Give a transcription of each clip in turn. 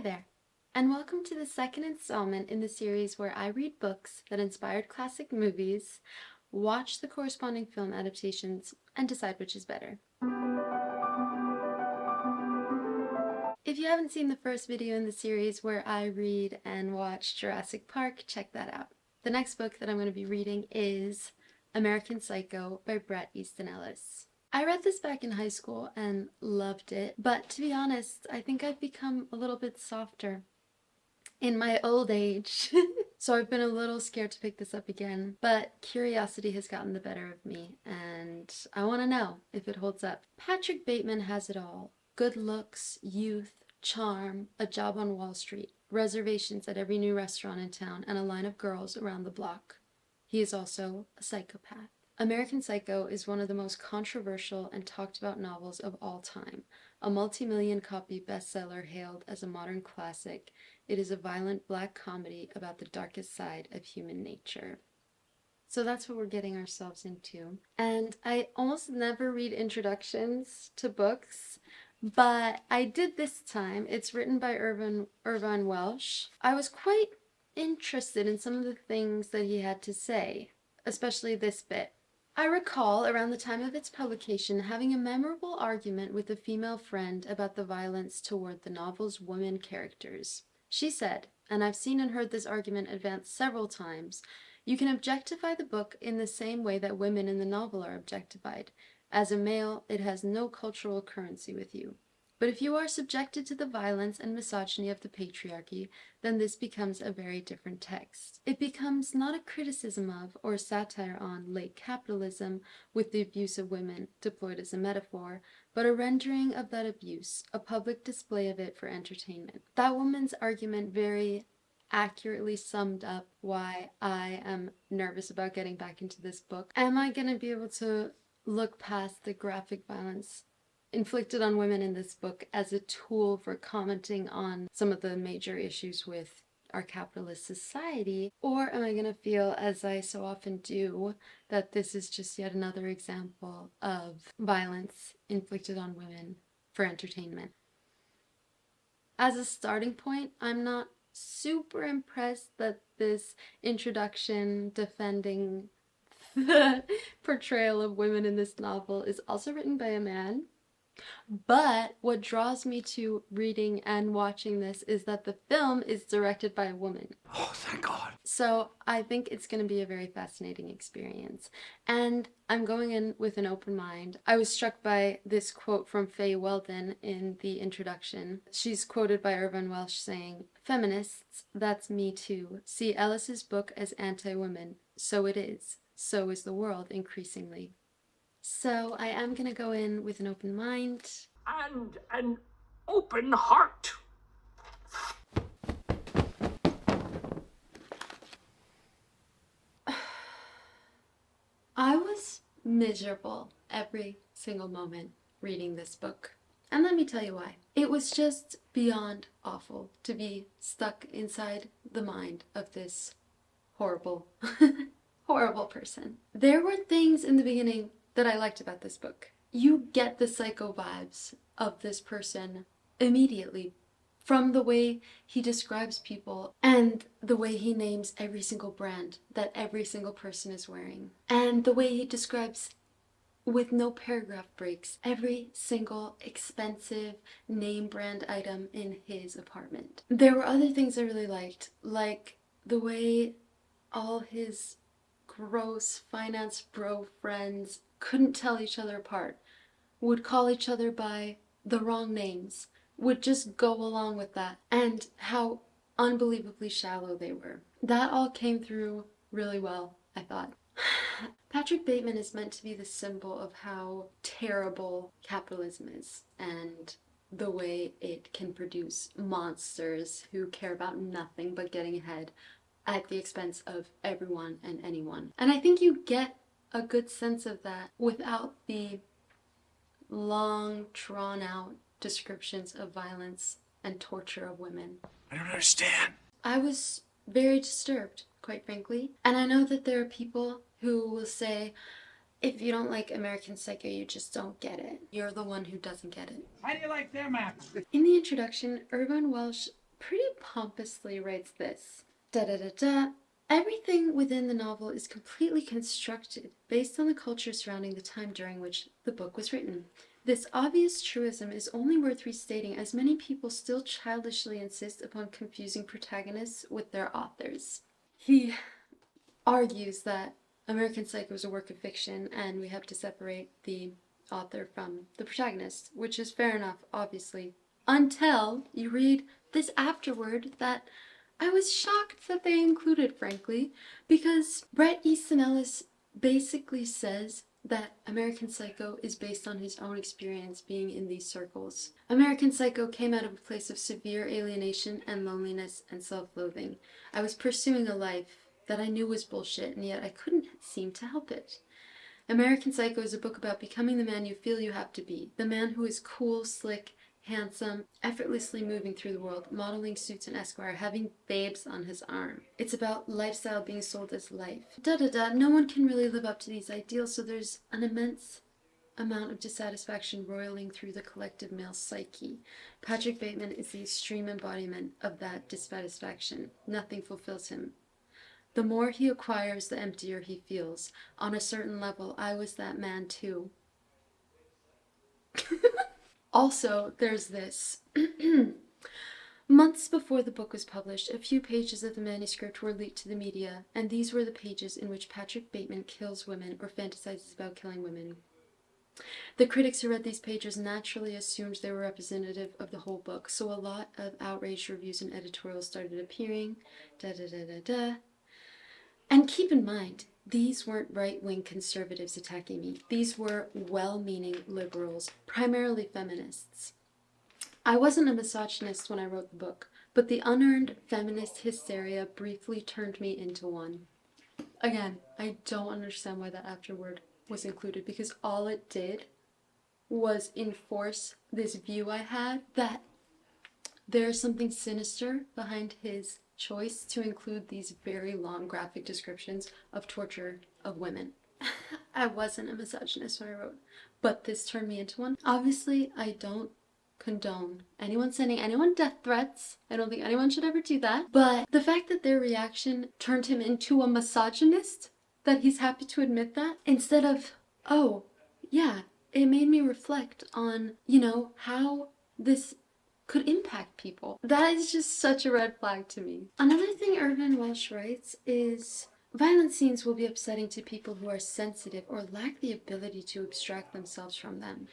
Hi there, and welcome to the second installment in the series where I read books that inspired classic movies, watch the corresponding film adaptations, and decide which is better. If you haven't seen the first video in the series where I read and watch Jurassic Park, check that out. The next book that I'm going to be reading is American Psycho by Bret Easton Ellis. I read this back in high school and loved it, but to be honest, I think I've become a little bit softer in my old age. So I've been a little scared to pick this up again, but curiosity has gotten the better of me, and I want to know if it holds up. Patrick Bateman has it all. Good looks, youth, charm, a job on Wall Street, reservations at every new restaurant in town, and a line of girls around the block. He is also a psychopath. American Psycho is one of the most controversial and talked about novels of all time. A multi-million copy bestseller hailed as a modern classic, it is a violent black comedy about the darkest side of human nature. So that's what we're getting ourselves into. And I almost never read introductions to books, but I did this time. It's written by Irvine Welsh. I was quite interested in some of the things that he had to say, especially this bit. I recall, around the time of its publication, having a memorable argument with a female friend about the violence toward the novel's women characters. She said, and I've seen and heard this argument advanced several times, you can objectify the book in the same way that women in the novel are objectified. As a male, it has no cultural currency with you. But if you are subjected to the violence and misogyny of the patriarchy, then this becomes a very different text. It becomes not a criticism of or satire on late capitalism with the abuse of women deployed as a metaphor, but a rendering of that abuse, a public display of it for entertainment. That woman's argument very accurately summed up why I am nervous about getting back into this book. Am I going to be able to look past the graphic violence inflicted on women in this book as a tool for commenting on some of the major issues with our capitalist society? Or am I going to feel, as I so often do, that this is just yet another example of violence inflicted on women for entertainment? As a starting point, I'm not super impressed that this introduction defending the portrayal of women in this novel is also written by a man. But what draws me to reading and watching this is that the film is directed by a woman. Oh, thank God. So I think it's going to be a very fascinating experience. And I'm going in with an open mind. I was struck by this quote from Faye Weldon in the introduction. She's quoted by Irvine Welsh saying, "Feminists, that's me too, see Ellis's book as anti-women. So it is. So is the world increasingly." So I am going to go in with an open mind. And an open heart. I was miserable every single moment reading this book. And let me tell you why. It was just beyond awful to be stuck inside the mind of this horrible, horrible person. There were things in the beginning that I liked about this book. You get the psycho vibes of this person immediately from the way he describes people and the way he names every single brand that every single person is wearing, and the way he describes, with no paragraph breaks, every single expensive name brand item in his apartment. There were other things I really liked, like the way all his gross finance bro friends couldn't tell each other apart, would call each other by the wrong names, would just go along with that, and how unbelievably shallow they were. That all came through really well, I thought. Patrick Bateman is meant to be the symbol of how terrible capitalism is, and the way it can produce monsters who care about nothing but getting ahead at the expense of everyone and anyone. And I think you get a good sense of that without the long, drawn-out descriptions of violence and torture of women. I don't understand. I was very disturbed, quite frankly. And I know that there are people who will say, if you don't like American Psycho, you just don't get it. You're the one who doesn't get it. How do you like them apples? In the introduction, Irvine Welsh pretty pompously writes this. Da da da da. Everything within the novel is completely constructed based on the culture surrounding the time during which the book was written. This obvious truism is only worth restating as many people still childishly insist upon confusing protagonists with their authors. He argues that American Psycho is a work of fiction and we have to separate the author from the protagonist, which is fair enough, obviously, until you read this afterword that I was shocked that they included, frankly, because Bret Easton Ellis basically says that American Psycho is based on his own experience being in these circles. American Psycho came out of a place of severe alienation and loneliness and self-loathing. I was pursuing a life that I knew was bullshit, and yet I couldn't seem to help it. American Psycho is a book about becoming the man you feel you have to be, the man who is cool, slick, handsome, effortlessly moving through the world, modeling suits in Esquire, having babes on his arm. It's about lifestyle being sold as life. No one can really live up to these ideals, so there's an immense amount of dissatisfaction roiling through the collective male psyche. Patrick Bateman is the extreme embodiment of that dissatisfaction. Nothing fulfills him. The more he acquires, the emptier he feels. On a certain level, I was that man too. Also, there's this. Months before the book was published, a few pages of the manuscript were leaked to the media, and these were the pages in which Patrick Bateman kills women or fantasizes about killing women. The critics who read these pages naturally assumed they were representative of the whole book, so a lot of outraged reviews and editorials started appearing. And keep in mind, these weren't right-wing conservatives attacking me. These were well-meaning liberals, primarily feminists. I wasn't a misogynist when I wrote the book, but the unearned feminist hysteria briefly turned me into one. Again, I don't understand why that afterword was included, because all it did was enforce this view I had that there's something sinister behind his choice to include these very long graphic descriptions of torture of women. I wasn't a misogynist when I wrote, but this turned me into one. Obviously, I don't condone anyone sending anyone death threats. I don't think anyone should ever do that. But the fact that their reaction turned him into a misogynist, that he's happy to admit that, instead of, oh, yeah, it made me reflect on, how this could impact people. That is just such a red flag to me. Another thing Irvin Welsh writes is, violent scenes will be upsetting to people who are sensitive or lack the ability to abstract themselves from them.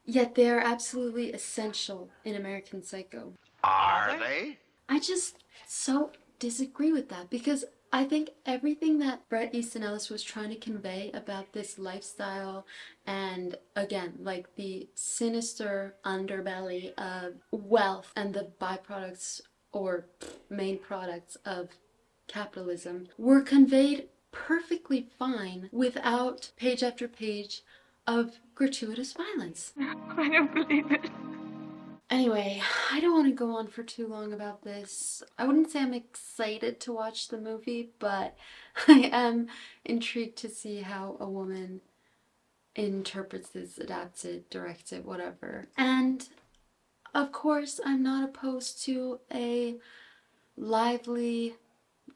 Yet they are absolutely essential in American Psycho. Are they? I just so disagree with that, because I think everything that Bret Easton Ellis was trying to convey about this lifestyle and, again, like the sinister underbelly of wealth and the byproducts or main products of capitalism were conveyed perfectly fine without page after page of gratuitous violence. I don't believe it. Anyway, I don't want to go on for too long about this. I wouldn't say I'm excited to watch the movie, but I am intrigued to see how a woman interprets this, adapts it, directs it, whatever. And of course, I'm not opposed to a lively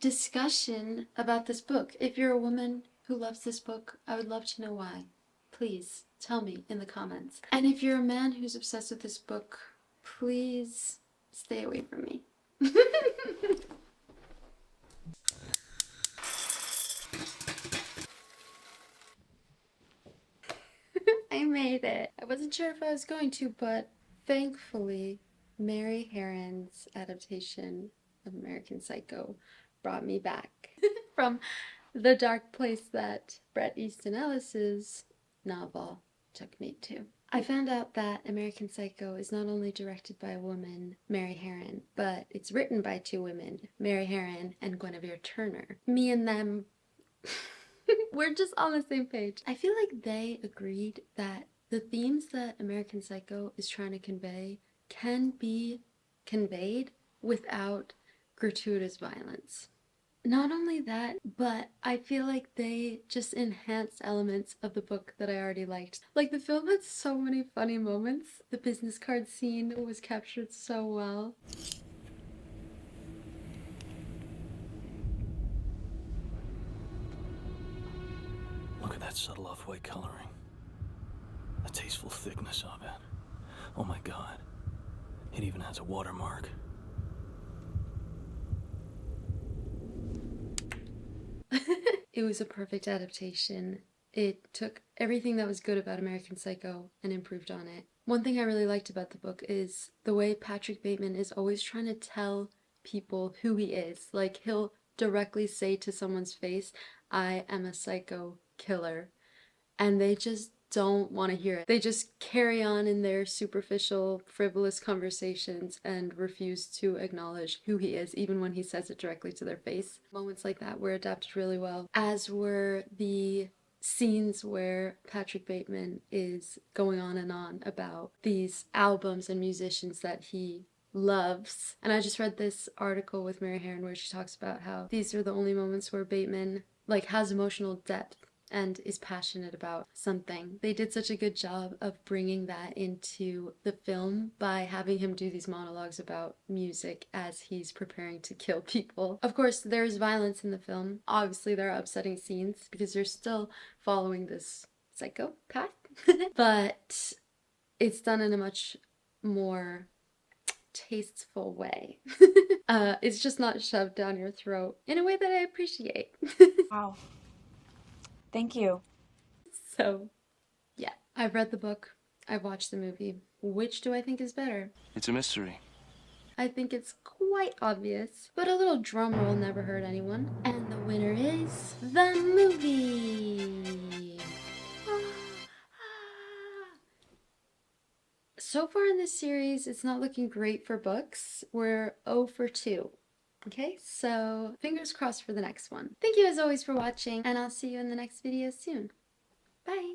discussion about this book. If you're a woman who loves this book, I would love to know why. Please tell me in the comments. And if you're a man who's obsessed with this book, please stay away from me. I made it. I wasn't sure if I was going to, but thankfully, Mary Herron's adaptation of American Psycho brought me back from the dark place that Bret Easton Ellis's novel took me to. I found out that American Psycho is not only directed by a woman, Mary Herron, but it's written by two women, Mary Herron and Guinevere Turner. Me and them, we're just on the same page. I feel like they agreed that the themes that American Psycho is trying to convey can be conveyed without gratuitous violence. Not only that, but I feel like they just enhanced elements of the book that I already liked. Like, the film had so many funny moments. The business card scene was captured so well. that subtle off-white coloring. The tasteful thickness of it. Oh my God. It even has a watermark. It was a perfect adaptation. It took everything that was good about American Psycho and improved on it. One thing I really liked about the book is the way Patrick Bateman is always trying to tell people who he is. Like, he'll directly say to someone's face, I am a psycho killer. And they just don't want to hear it. They just carry on in their superficial, frivolous conversations and refuse to acknowledge who he is, even when he says it directly to their face. Moments like that were adapted really well, as were the scenes where Patrick Bateman is going on and on about these albums and musicians that he loves. And I just read this article with Mary Herron where she talks about how these are the only moments where Bateman has emotional depth and is passionate about something. They did such a good job of bringing that into the film by having him do these monologues about music as he's preparing to kill people. Of course, there's violence in the film. Obviously, there are upsetting scenes because they're still following this psychopath. But it's done in a much more tasteful way. It's just not shoved down your throat in a way that I appreciate. Wow. Thank you. So, yeah, I've read the book, I've watched the movie. Which do I think is better? It's a mystery. I think it's quite obvious, but a little drum roll never hurt anyone. And the winner is the movie. So far in this series, it's not looking great for books. We're 0 for 2. Okay, so fingers crossed for the next one. Thank you as always for watching, and I'll see you in the next video soon. Bye!